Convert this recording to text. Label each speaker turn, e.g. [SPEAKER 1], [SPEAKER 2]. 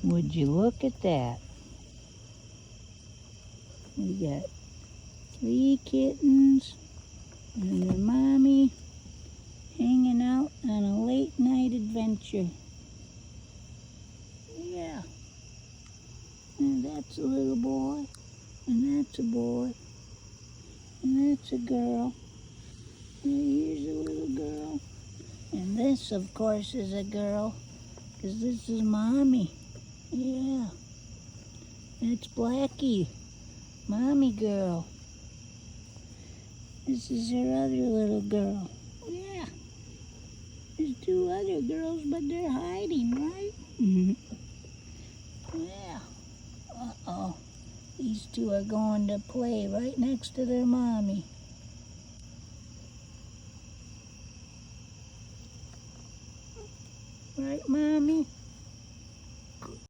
[SPEAKER 1] Would you look at that? We got 3 kittens and their mommy hanging out on a late night adventure. Yeah. And that's a little boy. And that's a boy. And that's a girl. And here's a little girl. And this, of course, is a girl. Because this is mommy. Yeah. That's Blackie. Mommy girl. This is her other little girl. Yeah. There's 2 other girls, but they're hiding, right? Yeah. Uh-oh. These 2 are going to play right next to their mommy. Right, Mommy?